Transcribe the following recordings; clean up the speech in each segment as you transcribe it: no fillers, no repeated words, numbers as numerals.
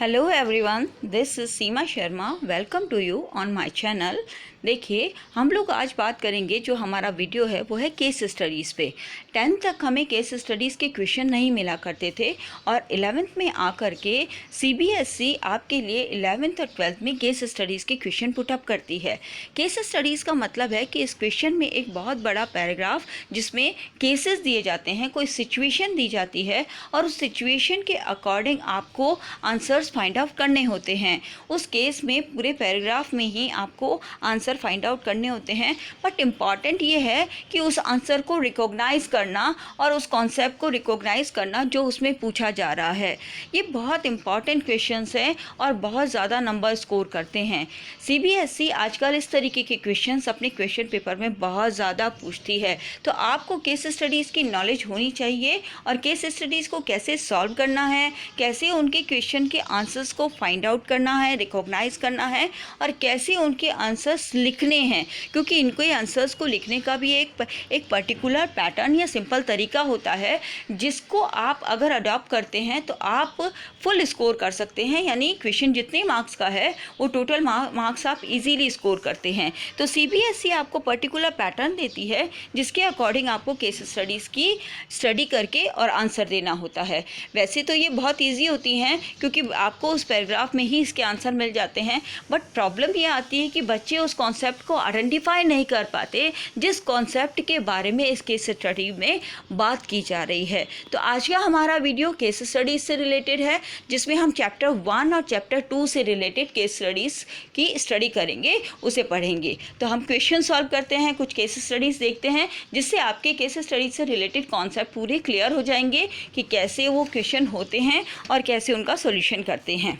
Hello everyone, this is Seema Sharma. Welcome to you on my channel. देखिए, हम लोग आज बात करेंगे, जो हमारा वीडियो है वो है केस स्टडीज़ पे। 10th तक हमें केस स्टडीज़ के क्वेश्चन नहीं मिला करते थे और 11th में आकर के सीबीएसई आपके लिए 11th और 12th में केस स्टडीज़ के क्वेश्चन पुटअप करती है। केस स्टडीज़ का मतलब है कि इस क्वेश्चन में एक बहुत बड़ा पैराग्राफ जिसमें केसेस दिए जाते हैं, कोई सिचुएशन दी जाती है और उस सिचुएशन के अकॉर्डिंग आपको आंसर्स फाइंड आउट करने होते हैं। उस केस में पूरे पैराग्राफ में ही आपको आंसर फाइंड आउट करने होते हैं, बट इम्पॉर्टेंट ये है कि उस आंसर को रिकॉग्नाइज करना और उस कॉन्सेप्ट को रिकॉग्नाइज करना जो उसमें पूछा जा रहा है। ये बहुत इंपॉर्टेंट क्वेश्चंस हैं और बहुत ज़्यादा नंबर स्कोर करते हैं। सीबीएसई आजकल इस तरीके के क्वेश्चंस अपने क्वेश्चन पेपर में बहुत ज़्यादा पूछती है, तो आपको केस स्टडीज़ की नॉलेज होनी चाहिए और केस स्टडीज़ को कैसे सॉल्व करना है, कैसे उनके क्वेश्चन के आंसर्स को फाइंड आउट करना है, रिकॉग्नाइज करना है और कैसे उनके आंसर्स लिखने हैं, क्योंकि इनको आंसर्स को लिखने का भी एक पर्टिकुलर पैटर्न या सिंपल तरीका होता है, जिसको आप अगर अडॉप्ट करते हैं तो आप फुल स्कोर कर सकते हैं। यानी क्वेश्चन जितने मार्क्स का है वो टोटल मार्क्स आप इजीली स्कोर करते हैं। तो सीबीएसई आपको पर्टिकुलर पैटर्न देती है जिसके अकॉर्डिंग आपको केस स्टडीज़ की स्टडी करके और आंसर देना होता है। वैसे तो ये बहुत ईजी होती हैं क्योंकि आपको उस पैराग्राफ में ही इसके आंसर मिल जाते हैं, बट प्रॉब्लम ये आती है कि बच्चे उस कॉन्सेप्ट को आइडेंटिफाई नहीं कर पाते जिस कॉन्सेप्ट के बारे में इस केस स्टडी में बात की जा रही है। तो आज का हमारा वीडियो केस स्टडीज़ से रिलेटेड है, जिसमें हम चैप्टर 1 और चैप्टर 2 से रिलेटेड केस स्टडीज़ की स्टडी करेंगे, उसे पढ़ेंगे। तो हम क्वेश्चन सॉल्व करते हैं, कुछ केस स्टडीज़ देखते हैं, जिससे आपके केस स्टडीज़ से रिलेटेड कॉन्सेप्ट पूरे क्लियर हो जाएंगे कि कैसे वो क्वेश्चन होते हैं और कैसे उनका सॉल्यूशन करते हैं।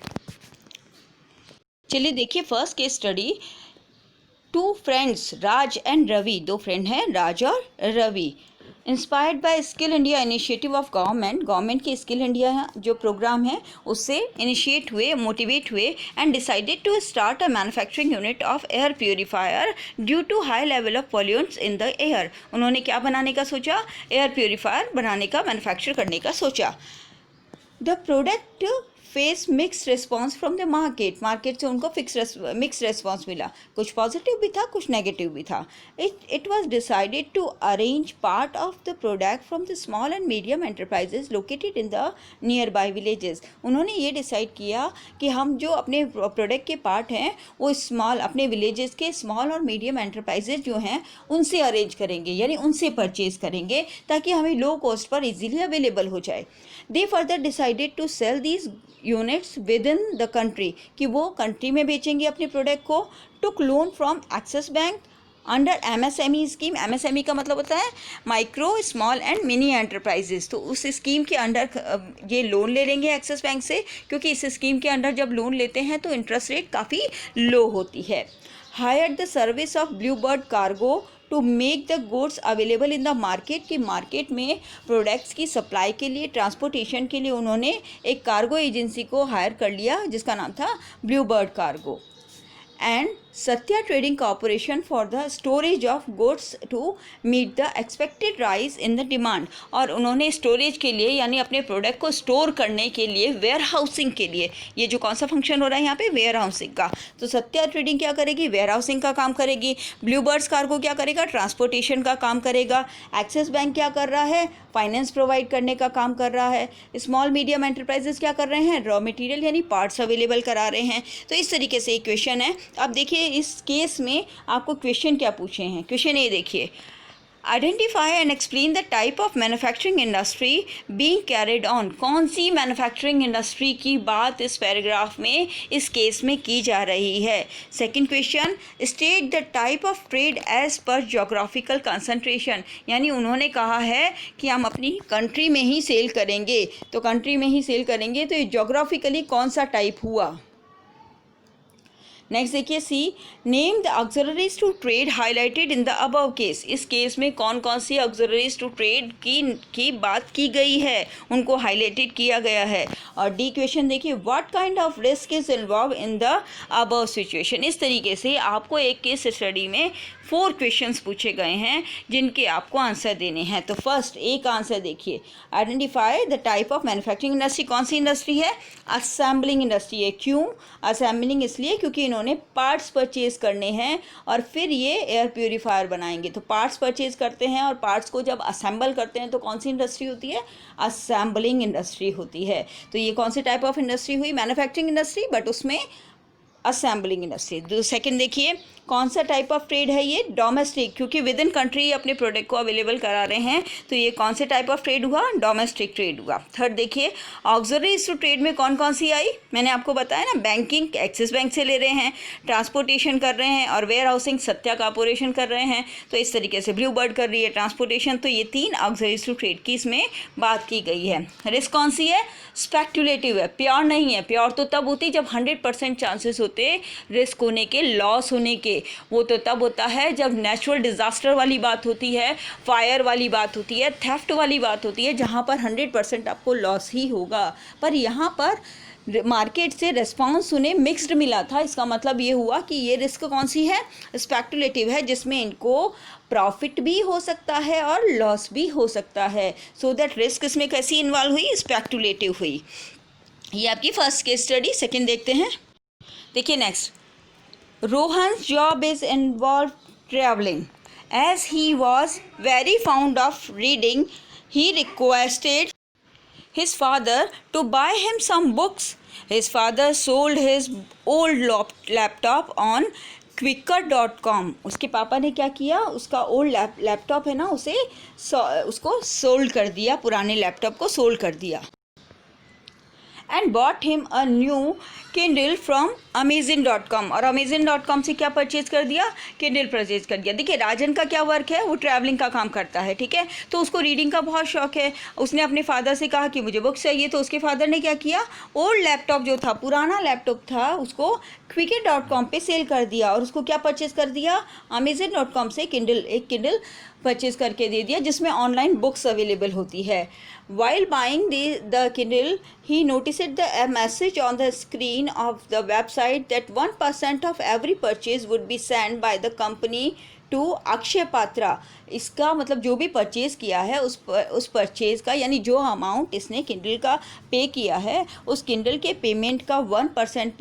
चलिए देखिए, first case study. Two friends, Raj and Ravi, दो फ्रेंड हैं, राज और Ravi. Inspired by skill India initiative of government के स्किल इंडिया जो प्रोग्राम है उससे इनिशिएट हुए, मोटिवेट हुए and decided to start a manufacturing unit of air purifier due to high level of pollutes in the air. उन्होंने क्या बनाने का सोचा? एयर प्योरीफायर बनाने का, मैन्युफैक्चर करने का सोचा। The product face mix response from the market से उनको मिक्स रिस्पॉन्स मिला, कुछ पॉजिटिव भी था, कुछ नेगेटिव भी था। It was decided to arrange part of the product from the small and medium enterprises located in the near by villages. उन्होंने ये डिसाइड किया कि हम जो अपने प्रोडक्ट के पार्ट हैं वो अपने विलेजेस के स्मॉल और मीडियम एंटरप्राइजेज जो हैं उनसे अरेंज करेंगे, यानी उनसे परचेज करेंगे ताकि हमें लो कॉस्ट पर इजीली अवेलेबल हो जाए। They further decided to sell these units within the country, कि वो कंट्री में बेचेंगे अपने प्रोडक्ट को। Took loan from Axis Bank under MSME scheme. MSME का मतलब होता है micro, small and mini enterprises. तो उस स्कीम के अंडर ये लोन ले लेंगे एक्सिस बैंक से, क्योंकि इस स्कीम के अंडर जब लोन लेते हैं तो इंटरेस्ट रेट काफ़ी लो होती है। Hire the service of Blue Bird Cargo to make the goods available in the market, कि मार्केट में प्रोडक्ट्स की सप्लाई के लिए, ट्रांसपोर्टेशन के लिए उन्होंने एक कार्गो एजेंसी को हायर कर लिया जिसका नाम था Blue Bird Cargo. And Satya Trading Corporation for the storage of goods to meet the expected rise in the demand. और उन्होंने स्टोरेज के लिए, यानी अपने प्रोडक्ट को स्टोर करने के लिए, वेयर हाउसिंग के लिए, ये जो कौन सा फंक्शन हो रहा है यहाँ पे, वेयर हाउसिंग का। तो सत्या ट्रेडिंग क्या करेगी? वेयर हाउसिंग का काम करेगी। ब्लू बर्ड्स कार्गो क्या करेगा? ट्रांसपोर्टेशन का काम करेगा। एक्सिस बैंक क्या कर रहा है? फाइनेंस प्रोवाइड करने का काम कर रहा है। स्मॉल मीडियम एंटरप्राइजेस क्या कर रहे हैं? रॉ मटेरियल यानी पार्ट्स अवेलेबल करा रहे हैं। तो इस तरीके से एक क्वेश्चन है। अब देखिए इस केस में आपको क्वेश्चन क्या पूछे हैं। क्वेश्चन ए देखिए, identify and explain the type of manufacturing industry being carried on. कौन सी मैन्युफैक्चरिंग इंडस्ट्री की बात इस पैराग्राफ में, इस केस में की जा रही है। Second question, state the type of trade as per geographical concentration, यानी उन्होंने कहा है कि हम अपनी कंट्री में ही सेल करेंगे, तो कंट्री में ही सेल करेंगे, तो ये जोग्राफिकली कौन सा टाइप हुआ। नेक्स्ट देखिए C, name the auxiliaries to trade highlighted in the above case. इस केस में कौन कौन सी ऑक्सिलरीज टू ट्रेड की बात की गई है, उनको हाईलाइटेड किया गया है। और डी क्वेश्चन देखिए, what kind of risk is involve in the above situation. इस तरीके से आपको एक केस स्टडी में 4 क्वेश्चंस पूछे गए हैं जिनके आपको आंसर देने हैं। तो फर्स्ट एक आंसर देखिए, identify the type of manufacturing industry. कौन सी इंडस्ट्री है? असेंबलिंग इंडस्ट्री है। क्यों असेंबलिंग? इसलिए क्योंकि इन्होंने पार्ट्स परचेज करने हैं और फिर ये एयर प्योरीफायर बनाएंगे। तो पार्ट्स परचेज करते हैं और पार्ट्स को जब असेंबल करते हैं तो कौन सी इंडस्ट्री होती है? असेंबलिंग इंडस्ट्री होती है। तो ये कौन सी टाइप ऑफ इंडस्ट्री हुई? मैन्युफैक्चरिंग इंडस्ट्री, बट उसमें असेंबलिंग इंडस्ट्री। सेकंड देखिए, कौन सा टाइप ऑफ ट्रेड है ये? डोमेस्टिक, क्योंकि विद इन कंट्री अपने प्रोडक्ट को अवेलेबल करा रहे हैं, तो ये कौन से टाइप ऑफ ट्रेड हुआ? डोमेस्टिक ट्रेड हुआ। थर्ड देखिए, ऑक्सिलरीज टू ट्रेड में कौन कौन सी आई? मैंने आपको बताया ना, बैंकिंग एक्सिस बैंक से ले रहे हैं, ट्रांसपोर्टेशन कर रहे हैं, और वेयर हाउसिंग सत्या कॉर्पोरेशन कर रहे हैं। तो इस तरीके से ब्लू बर्ड कर रही है ट्रांसपोर्टेशन। तो ये 3 ऑक्सिलरीज टू ट्रेड की इसमें बात की गई है। रिस्क कौन सी है? स्पेक्युलेटिव है, प्योर नहीं है। प्योर तो तब होती जब 100% चांसेस होते रिस्क होने के, लॉस होने के। वो तो तब होता है जब नेचुरल डिज़ास्टर वाली बात होती है, फायर वाली बात होती है, थेफ्ट वाली बात होती है, जहाँ पर 100% आपको लॉस ही होगा। पर यहाँ पर मार्केट से रिस्पॉन्स उन्हें मिक्स्ड मिला था। इसका मतलब ये हुआ कि ये रिस्क कौन सी है? स्पेक्युलेटिव है, जिसमें इनको प्रॉफिट भी हो सकता है और लॉस भी हो सकता है। सो दैट रिस्क इसमें कैसी इन्वॉल्व हुई? स्पेक्युलेटिव हुई। ये आपकी फर्स्ट केस स्टडी। सेकेंड देखते हैं। देखिए next, Rohan's job is involved traveling. As he was very fond of reading, he requested his father to buy him some books. His father sold his old laptop on Quicker.com. उसके पापा ने क्या किया? उसका old laptop है ना, उसको sold कर दिया, पुराने लैपटॉप को सोल्ड कर दिया। And bought him a new Kindle from Amazon.com। और Amazon.com से क्या परचेज कर दिया? किंडल परचेज कर दिया। देखिए राजन का क्या वर्क है? वो ट्रैवलिंग का काम करता है, ठीक है। तो उसको रीडिंग का बहुत शौक है। उसने अपने फादर से कहा कि मुझे बुक्स चाहिए, तो उसके फादर ने क्या किया? ओल्ड लैपटॉप जो था, पुराना लैपटॉप था, उसको Quicker.com पे सेल कर दिया। और उसको क्या परचेज कर दिया? Amazon.com से एक किंडल परचेज करके दे दिया जिसमें ऑनलाइन बुक्स अवेलेबल होती है। While buying the Kindle, he noticed a message on the screen of the website that 1% of every purchase would be sent by the company to Akshay Patra. इसका मतलब जो भी परचेज़ किया है उस परचेज़ का, यानी जो अमाउंट इसने किंडल का पे किया है, उस किंडल के पेमेंट का 1%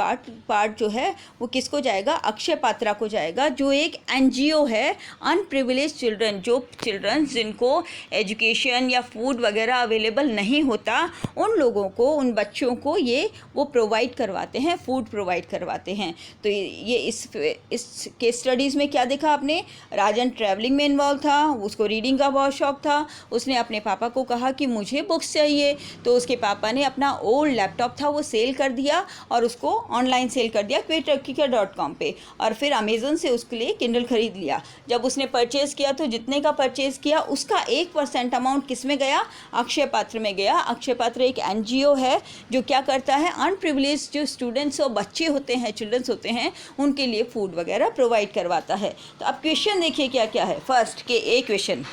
पार्ट जो है वो किसको जाएगा? अक्षय पात्रा को जाएगा, जो एक NGO है, अनप्रिविलेज चिल्ड्रन। जो चिल्ड्रन जिनको एजुकेशन या फूड वगैरह अवेलेबल नहीं होता, उन लोगों को, उन बच्चों को ये वो प्रोवाइड करवाते हैं, फूड प्रोवाइड करवाते हैं। तो ये इस केस स्टडीज़ में क्या देखा आपने? राजन ट्रैवलिंग में इन्वॉल्व था, उसको रीडिंग का बहुत शौक था। उसने अपने पापा को कहा कि मुझे बुक्स चाहिए, तो उसके पापा ने अपना ओल्ड लैपटॉप था वो सेल कर दिया और उसको ऑनलाइन सेल कर दिया Quicker.com पे, और फिर अमेज़न से उसके लिए किंडल खरीद लिया। जब उसने परचेज़ किया तो जितने का परचेज़ किया उसका 1% अमाउंट किस में गया? अक्षय पात्र में गया। अक्षय पात्र एक NGO है जो क्या करता है? अनप्रिविलेज जो स्टूडेंट्स और बच्चे होते हैं, चिल्ड्रंस होते हैं, उनके लिए फूड वगैरह प्रोवाइड करवाता है। तो अब क्वेश्चन देखिए क्या क्या है। फर्स्ट के A question,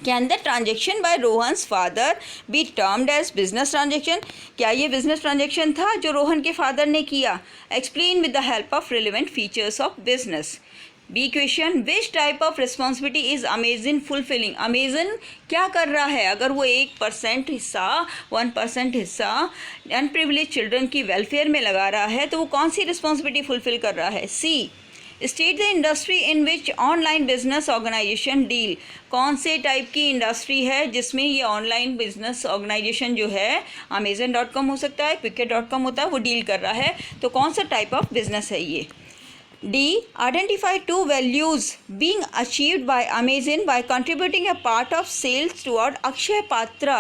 can the transaction by Rohan's father be termed as business transaction? क्या ये बिजनेस ट्रांजेक्शन था जो रोहन के फादर ने किया? Explain with the help of relevant features of business. B question, which type of responsibility is Amazon fulfilling? Amazon क्या कर रहा है? अगर वो 1% हिस्सा 1% हिस्सा अनप्रिविलेज चिल्ड्रन की वेलफेयर में लगा रहा है, तो वो कौन सी रिस्पॉन्सिबिलिटी फुलफिल कर रहा है? C, state the industry in which online business organization deal. कौन से टाइप की इंडस्ट्री है जिसमें ये ऑनलाइन बिजनेस ऑर्गेनाइजेशन जो है, Amazon.com हो सकता है, Quicker.com होता है, वो डील कर रहा है। तो कौन सा टाइप ऑफ बिजनेस है ये? D, identify 2 values being achieved by Amazon by contributing a part of sales toward Akshay Patra.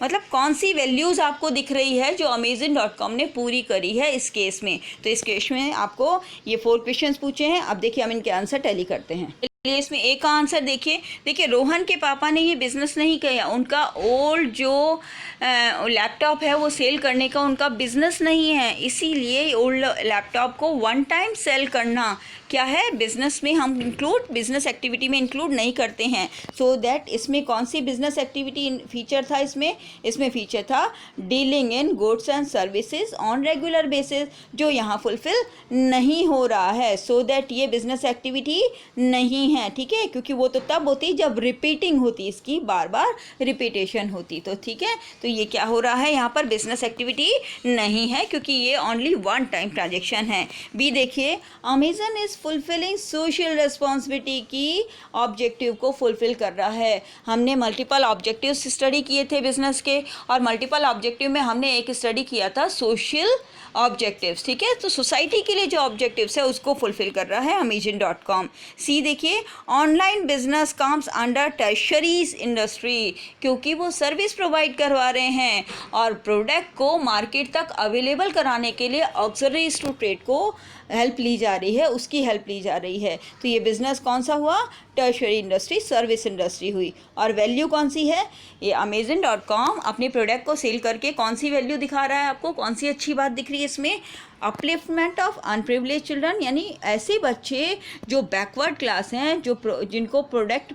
मतलब कौन सी वैल्यूज़ आपको दिख रही है जो Amazon.com ने पूरी करी है इस केस में? तो इस केस में आपको ये 4 क्वेश्चंस पूछे हैं। अब देखिए हम इनके आंसर टैली करते हैं। चलिए इसमें एक का आंसर देखिए रोहन के पापा ने ये बिज़नेस नहीं किया, उनका ओल्ड जो लैपटॉप है वो सेल करने का उनका बिज़नेस नहीं है, इसीलिए ओल्ड लैपटॉप को वन टाइम सेल करना क्या है, बिज़नेस में हम इंक्लूड, बिज़नेस एक्टिविटी में इंक्लूड नहीं करते हैं। सो दैट इसमें कौन सी बिज़नेस एक्टिविटी फीचर था, इसमें फीचर था dealing in goods and services on regular basis, जो यहाँ फुलफिल नहीं हो रहा है। सो दैट ये बिज़नेस एक्टिविटी नहीं है, ठीक है, क्योंकि वो तो तब होती जब रिपीटिंग होती, इसकी बार बार रिपीटेशन होती, तो ठीक है, तो ये क्या हो रहा है यहाँ पर, बिज़नेस एक्टिविटी नहीं है क्योंकि ये ओनली वन टाइम ट्रांजेक्शन है। बी देखिए, Amazon is fulfilling social responsibility की ऑब्जेक्टिव को फुलफिल कर रहा है। हमने मल्टीपल ऑब्जेक्टिव्स स्टडी किए थे बिजनेस के, और मल्टीपल ऑब्जेक्टिव में हमने एक स्टडी किया था सोशल ऑब्जेक्टिव्स, ठीक है, तो सोसाइटी के लिए जो ऑब्जेक्टिव्स है उसको फुलफिल कर रहा है Amazon.com। सी देखिए, online business comes under tertiaries industry, क्योंकि वो सर्विस प्रोवाइड करवा रहे हैं और प्रोडक्ट को मार्केट तक अवेलेबल कराने के लिए ऑक्सिलरीज टू ट्रेड को हेल्प ली जा रही है, उसकी हेल्प ली जा रही है। तो ये बिज़नेस कौन सा हुआ, टर्शरी इंडस्ट्री, सर्विस इंडस्ट्री हुई। और वैल्यू कौन सी है, ये Amazon.com अपने प्रोडक्ट को सेल करके कौन सी वैल्यू दिखा रहा है आपको, कौन सी अच्छी बात दिख रही है इसमें, अपलिफ्टमेंट ऑफ अनप्रिविलेज चिल्ड्रन, यानी ऐसे बच्चे जो बैकवर्ड क्लास हैं, जिनको प्रोडक्ट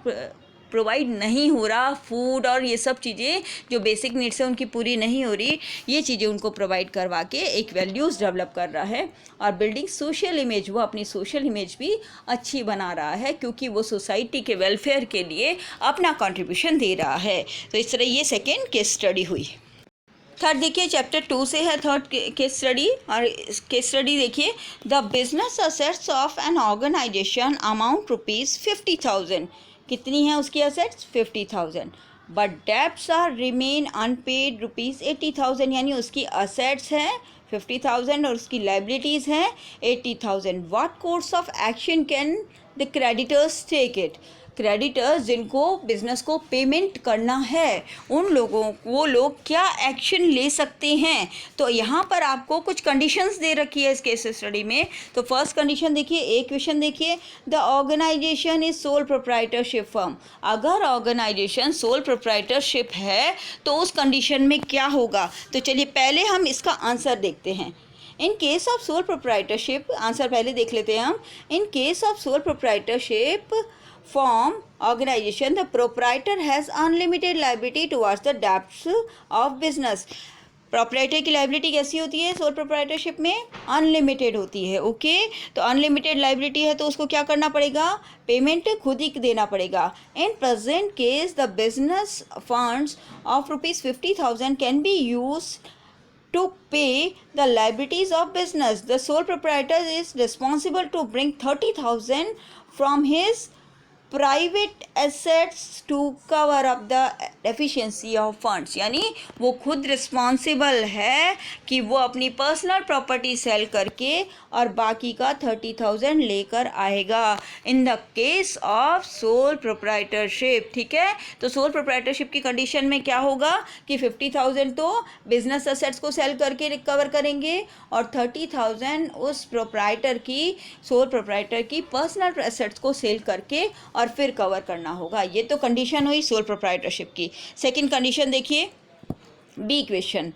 प्रोवाइड नहीं हो रहा, फूड और ये सब चीज़ें जो बेसिक नीड्स हैं उनकी पूरी नहीं हो रही, ये चीज़ें उनको प्रोवाइड करवा के एक वैल्यूज़ डेवलप कर रहा है। और बिल्डिंग सोशल इमेज, वो अपनी सोशल इमेज भी अच्छी बना रहा है क्योंकि वो सोसाइटी के वेलफेयर के लिए अपना कंट्रीब्यूशन दे रहा है। तो इस तरह ये सेकेंड केस स्टडी हुई। थर्ड देखिए, चैप्टर 2 से है थर्ड केस स्टडी, और केस स्टडी देखिए, the business assets of an organisation amount ₹50,000, कितनी है उसकी assets, 50,000, but debts are remain unpaid ₹80,000, यानी उसकी असेट्स हैं 50,000 और उसकी लाइबिलिटीज़ हैं 80,000। What course of action can the creditors take it, creditors जिनको बिज़नेस को पेमेंट करना है उन लोगों, वो लोग क्या एक्शन ले सकते हैं। तो यहाँ पर आपको कुछ कंडीशंस दे रखी है इस केस स्टडी में। तो फर्स्ट कंडीशन देखिए, एक क्वेश्चन देखिए, the organisation is sole proprietorship firm, अगर ऑर्गेनाइजेशन सोल प्रोप्राइटरशिप है तो उस कंडीशन में क्या होगा। तो चलिए पहले हम इसका आंसर देखते हैं। इन case of sole proprietorship, answer पहले देख लेते हैं हम। इन case of sole proprietorship firm organization, the proprietor has unlimited liability towards the debts of business। Proprietor की लाइबिलिटी कैसी होती है सोल प्रोप्राइटरशिप में, अनलिमिटेड होती है, ओके। तो अनलिमिटेड लाइबिलिटी है तो उसको क्या करना पड़ेगा, पेमेंट खुद ही देना पड़ेगा। In present case the business funds of ₹50,000 can be use to pay the liabilities of business. The sole proprietor is responsible to bring 30,000 from his private assets to cover up the deficiency of funds, यानी वो खुद responsible है कि वो अपनी personal property cell करके और बाकी का 30,000 लेकर आएगा in the case of sole proprietorship, ठीक है। तो सोल प्रोप्राइटरशिप की कंडीशन में क्या होगा कि 50,000 तो बिजनेस एसेट्स को सेल करके रिकवर करेंगे और 30,000 उस प्रोप्राइटर की, सोल प्रोप्राइटर की पर्सनल एसेट्स को सेल करके और फिर कवर करना होगा। ये तो कंडीशन हुई सोल प्रोप्राइटरशिप की। सेकंड कंडीशन देखिए, B question,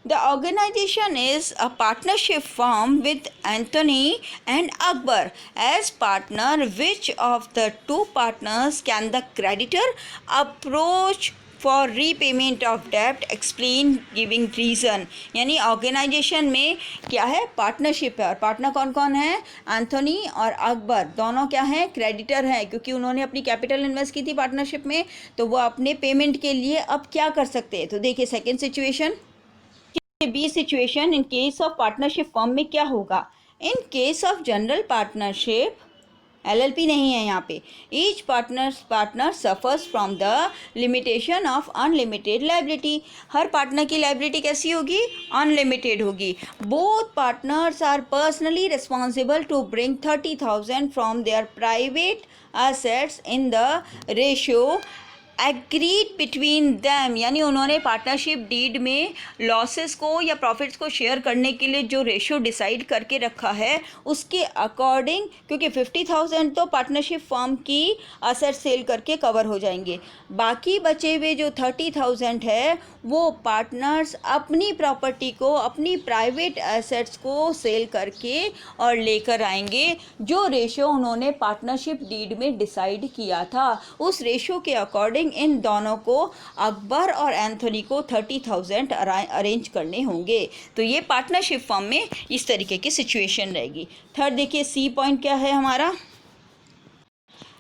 the organisation is a partnership firm with Anthony and Akbar as partner, which of the two partners can the creditor approach for repayment of डेब्ट, explain giving reason. यानी organization में क्या है, partnership है, और partner कौन कौन है, एंथोनी और अकबर, दोनों क्या हैं, क्रेडिटर हैं, क्योंकि उन्होंने अपनी कैपिटल इन्वेस्ट की थी पार्टनरशिप में, तो वो अपने पेमेंट के लिए अब क्या कर सकते हैं। तो देखिए second situation, B situation, in case of partnership firm में क्या होगा, in case of general partnership, LLP नहीं है यहाँ पे, each partner suffers from the limitation of unlimited liability, हर पार्टनर की लाइबिलिटी कैसी होगी, अनलिमिटेड होगी। Both partners are personally responsible to bring 30,000 from their private assets in the ratio agreed between them, यानी उन्होंने पार्टनरशिप डीड में losses को या प्रॉफिट्स को शेयर करने के लिए जो रेशो डिसाइड करके रखा है उसके अकॉर्डिंग, क्योंकि 50,000 तो पार्टनरशिप फर्म की असेट सेल करके कवर हो जाएंगे, बाकी बचे हुए जो 30,000 है वो पार्टनर्स अपनी प्रॉपर्टी को, अपनी प्राइवेट एसेट्स को सेल करके और लेकर आएंगे, जो रेशो उन्होंने पार्टनरशिप डीड में डिसाइड किया था। उस रेशो के अकॉर्डिंग इन दोनों को, अकबर और एंथोनी को 30,000 अरेंज करने होंगे। तो ये पार्टनरशिप फर्म में इस तरीके की सिचुएशन रहेगी। थर्ड देखिए सी पॉइंट क्या है हमारा।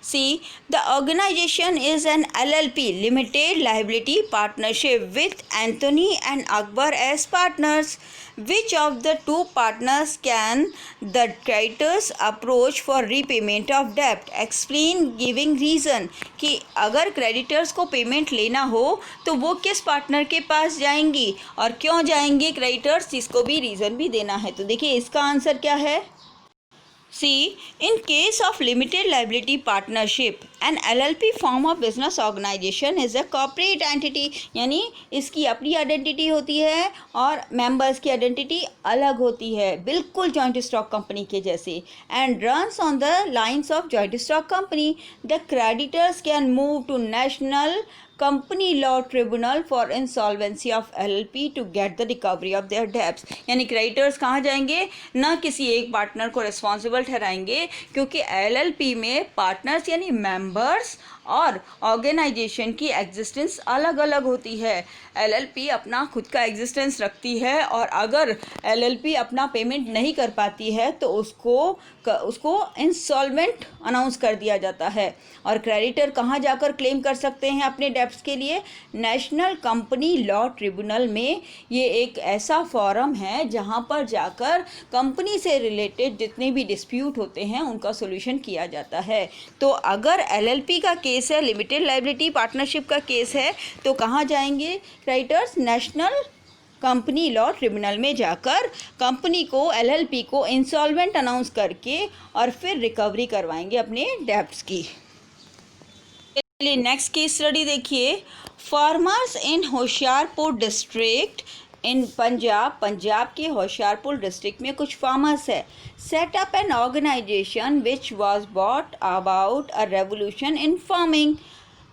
C. The organization is an LLP limited liability partnership with Anthony and Akbar as partners. Which of the two partners can the creditors approach for repayment of debt? Explain giving reason कि अगर creditors को payment लेना हो तो वो किस partner के पास जाएंगी और क्यों जाएंगे क्रेडिटर्स, इसको भी रीज़न भी देना है। तो देखिए इसका आंसर क्या है। C. In case of limited liability partnership, an LLP form of business organization is a corporate entity, यानी इसकी अपनी आइडेंटिटी होती है और मेंबर्स की आइडेंटिटी अलग होती है, बिल्कुल जॉइंट स्टॉक कंपनी के जैसे, and runs on the lines of joint stock company. The creditors can move to national company law tribunal for insolvency of LLP to get the recovery of their debts. यानी creditors कहाँ जाएंगे, ना किसी एक partner को responsible ठहराएंगे, क्योंकि LLP में partners यानी मेंबर्स और ऑर्गेनाइजेशन की एग्जिस्टेंस अलग अलग होती है। LLP अपना खुद का एग्जिस्टेंस रखती है और अगर LLP अपना पेमेंट नहीं कर पाती है तो उसको इंसॉल्वेंट अनाउंस कर दिया जाता है। और क्रेडिटर कहाँ जाकर क्लेम कर सकते हैं अपने डेब्ट्स के लिए, नेशनल कंपनी लॉ ट्रिब्यूनल में। ये एक ऐसा फोरम है जहाँ पर जाकर कंपनी से रिलेटेड जितने भी डिस्प्यूट होते हैं उनका सोल्यूशन किया जाता है। तो अगर LLP का केस है, लिमिटेड लायबिलिटी पार्टनरशिप का केस है, तो कहाँ जाएंगे creditors, national company law tribunal में जाकर कंपनी को, LLP को इंसॉल्वेंट अनाउंस करके और फिर रिकवरी करवाएंगे अपने डेब्ट्स की। चलिए नेक्स्ट केस स्टडी देखिए। Farmers in Hoshiarpur district in Punjab के होशियारपुर डिस्ट्रिक्ट में कुछ फार्मर्स है, set up an organization which was bought about a revolution in farming.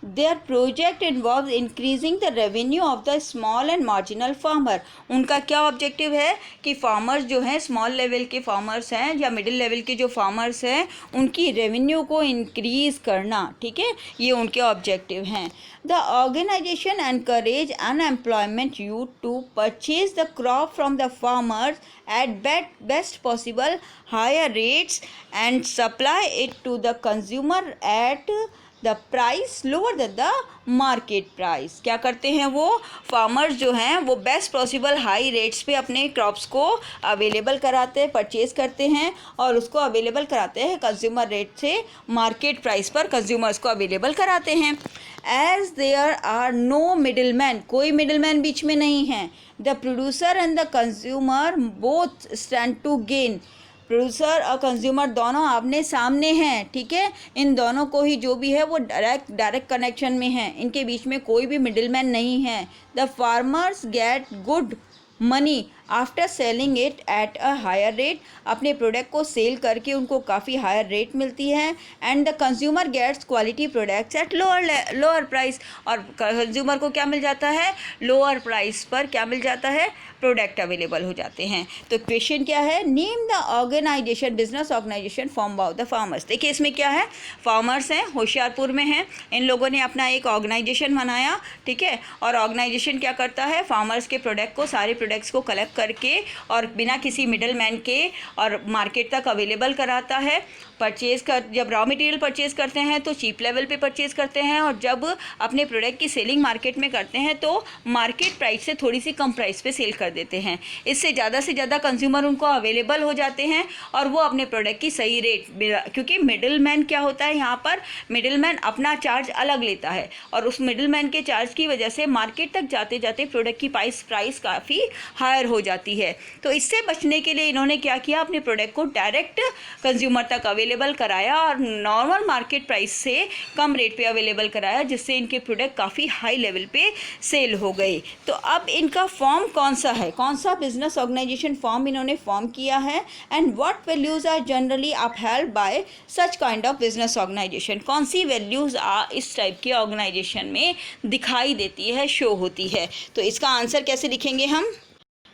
Their project involves increasing the revenue of the small and marginal farmer. उनका क्या objective है कि farmers जो हैं, स्मॉल लेवल के फार्मर्स हैं या मिडिल लेवल के जो फार्मर्स हैं, उनकी रेवेन्यू को इंक्रीज़ करना, ठीक है, ये उनके ऑब्जेक्टिव हैं। The organization encourage unemployment youth to purchase the crop from the farmers at best possible higher rates and supply it to the consumer at the price lower than the market price. क्या करते हैं वो farmers जो हैं वो best possible high rates पे अपने crops को अवेलेबल कराते हैं, परचेज़ करते हैं और उसको अवेलेबल कराते हैं कंज्यूमर रेट से मार्केट प्राइस पर कंज्यूमर्स को अवेलेबल कराते हैं। As there are no middle man, कोई मिडिल मैन बीच में नहीं है, the producer and the consumer both stand to gain. Producer और कंज्यूमर दोनों आमने सामने हैं, ठीक है, इन दोनों को ही जो भी है वो डायरेक्ट कनेक्शन में है, इनके बीच में कोई भी मिडिलमैन नहीं है। The farmers get good money after selling it at a higher rate, अपने प्रोडक्ट को सेल करके उनको काफ़ी हायर रेट मिलती है। And the consumer gets quality products at lower price, और कंज्यूमर को क्या मिल जाता है, लोअर प्राइस पर क्या मिल जाता है, प्रोडक्ट अवेलेबल हो जाते हैं। तो क्वेश्चन क्या है, name the organization, business organization form by the farmers. देखिए इसमें क्या है, फार्मर्स हैं, होशियारपुर में हैं, इन लोगों ने अपना एक ऑर्गेनाइजेशन बनाया, ठीक है, और ऑर्गेनाइजेशन क्या करता है, फार्मर्स के प्रोडक्ट को, सारे प्रोडक्ट्स को कलेक्ट करके और बिना किसी मिडल मैन के और मार्केट तक अवेलेबल कराता है। जब रॉ मटेरियल परचेज़ करते हैं तो चीप लेवल पे परचेज़ करते हैं, और जब अपने प्रोडक्ट की सेलिंग मार्केट में करते हैं तो मार्केट प्राइस से थोड़ी सी कम प्राइस पे सेल कर देते हैं। इससे ज़्यादा कंज्यूमर उनको अवेलेबल हो जाते हैं और वो अपने प्रोडक्ट की सही रेट, क्योंकि मिडिल मैन क्या होता है, यहाँ पर मिडिल मैन अपना चार्ज अलग लेता है और उस मिडिल मैन के चार्ज की वजह से मार्केट तक जाते जाते प्रोडक्ट की प्राइस काफ़ी हायर हो जाती है। तो इससे बचने के लिए इन्होंने क्या किया, अपने प्रोडक्ट को डायरेक्ट कंज्यूमर तक अवेलेबल कराया और नॉर्मल मार्केट प्राइस से कम रेट पे अवेलेबल कराया, जिससे इनके प्रोडक्ट काफ़ी हाई लेवल पे सेल हो गए। तो अब इनका फॉर्म कौन सा है, कौन सा बिजनेस ऑर्गेनाइजेशन फॉर्म इन्होंने फॉर्म किया है, and what values are generally upheld by such kind of business organization. कौन सी वैल्यूज़ इस टाइप के ऑर्गेनाइजेशन में दिखाई देती है, शो होती है। तो इसका आंसर कैसे लिखेंगे हम,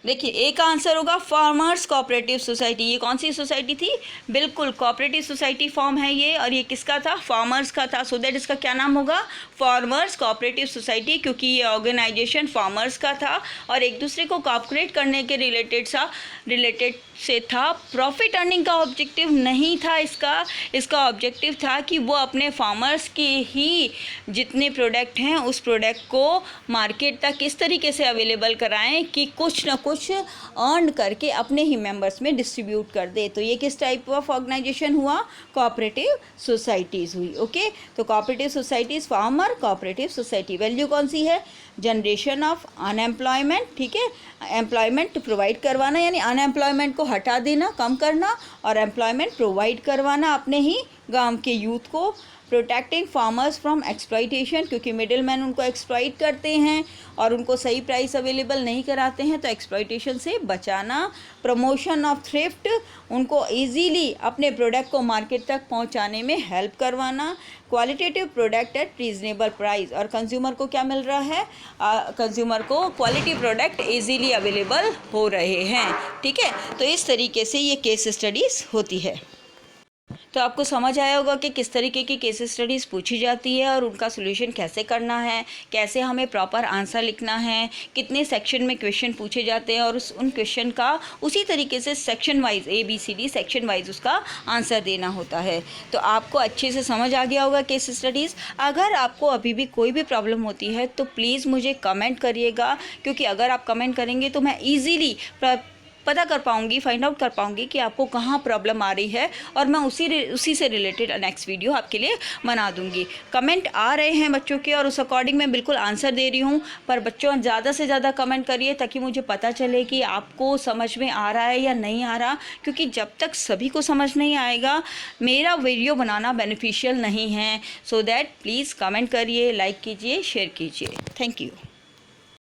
देखिए ए का आंसर होगा फार्मर्स कोऑपरेटिव सोसाइटी। ये कौन सी सोसाइटी थी, बिल्कुल कोऑपरेटिव सोसाइटी फॉर्म है ये, और ये किसका था, फार्मर्स का था। सो दैट इसका क्या नाम होगा, फार्मर्स कोऑपरेटिव सोसाइटी, क्योंकि ये ऑर्गेनाइजेशन फार्मर्स का था और एक दूसरे को कोऑपरेट करने के रिलेटेड से था। प्रॉफिट अर्निंग का ऑब्जेक्टिव नहीं था इसका ऑब्जेक्टिव था कि वो अपने फार्मर्स के ही जितने प्रोडक्ट हैं उस प्रोडक्ट को मार्केट तक किस तरीके से अवेलेबल कराएं कि कुछ ना कुछ अर्न करके अपने ही मेंबर्स में डिस्ट्रीब्यूट कर दे। तो ये किस टाइप ऑफ ऑर्गेनाइजेशन हुआ, कोऑपरेटिव सोसाइटीज़ हुई। ओके, तो cooperative societies, farmer cooperative society. Value कौन सी है, जनरेशन ऑफ अनएम्प्लॉयमेंट, ठीक है, एम्प्लॉयमेंट प्रोवाइड करवाना, यानी अनएम्प्लॉयमेंट को हटा देना, कम करना, और एम्प्लॉयमेंट प्रोवाइड करवाना अपने ही गांव के यूथ को। प्रोटेक्टिंग फार्मर्स फ्रॉम एक्सप्लॉइटेशन, क्योंकि मिडिल मैन उनको एक्सप्लॉइट करते हैं और उनको सही प्राइस अवेलेबल नहीं कराते हैं, तो एक्सप्लॉइटेशन से बचाना। प्रमोशन ऑफ थ्रिफ्ट, उनको इजीली अपने प्रोडक्ट को मार्केट तक पहुंचाने में हेल्प करवाना। Qualitative product at reasonable price, और कंज्यूमर को क्या मिल रहा है, कंज्यूमर को क्वालिटी प्रोडक्ट इजीली अवेलेबल हो रहे हैं। ठीक है, तो इस तरीके से ये केस स्टडीज़ होती है। तो आपको समझ आया होगा कि किस तरीके की केस स्टडीज़ पूछी जाती है और उनका सॉल्यूशन कैसे करना है, कैसे हमें प्रॉपर आंसर लिखना है, कितने सेक्शन में क्वेश्चन पूछे जाते हैं और उन क्वेश्चन का उसी तरीके से section wise ABCD section wise उसका आंसर देना होता है। तो आपको अच्छे से समझ आ गया होगा केस स्टडीज़। अगर आपको अभी भी कोई भी प्रॉब्लम होती है तो प्लीज़ मुझे कमेंट करिएगा, क्योंकि अगर आप कमेंट करेंगे तो मैं ईज़िली पता कर पाऊँगी, फाइंड आउट कर पाऊँगी कि आपको कहाँ प्रॉब्लम आ रही है, और मैं उसी से रिलेटेड नेक्स्ट वीडियो आपके लिए बना दूँगी। कमेंट आ रहे हैं बच्चों के और उस अकॉर्डिंग मैं बिल्कुल आंसर दे रही हूँ, पर बच्चों ज़्यादा से ज़्यादा कमेंट करिए ताकि मुझे पता चले कि आपको समझ में आ रहा है या नहीं आ रहा, क्योंकि जब तक सभी को समझ नहीं आएगा मेरा वीडियो बनाना बेनिफिशियल नहीं है। सो दैट प्लीज़ कमेंट करिए, लाइक कीजिए, शेयर कीजिए। Thank you.